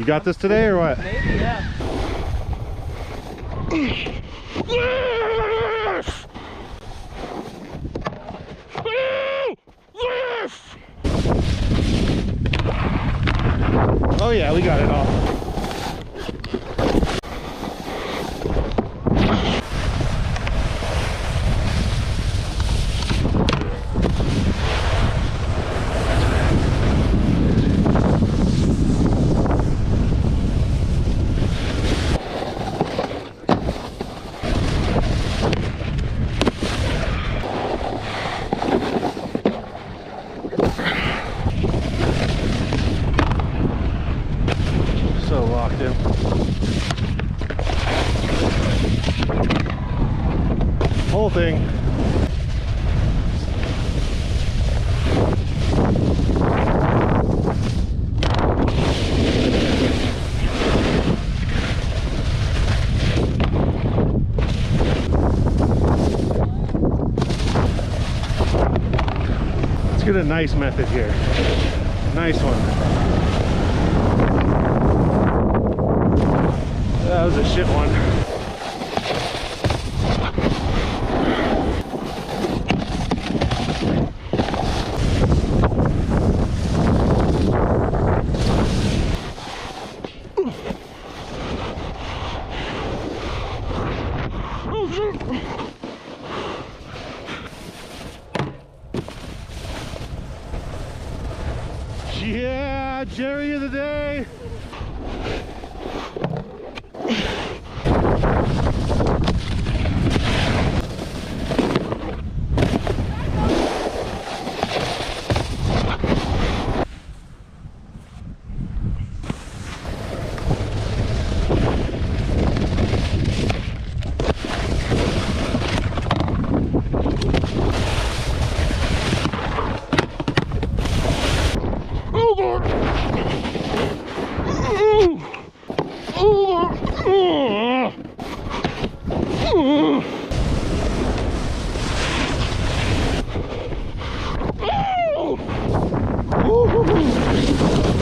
You got this today or what? Maybe, yeah. Oh yeah, we got it all. So locked in. Whole thing. Let's get a nice method here. Nice one. That was a shit one. Yeah, Jerry of the day.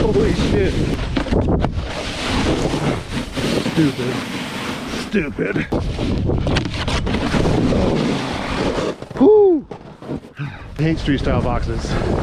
Holy shit. Stupid. Oh. Whew. I hate street style boxes.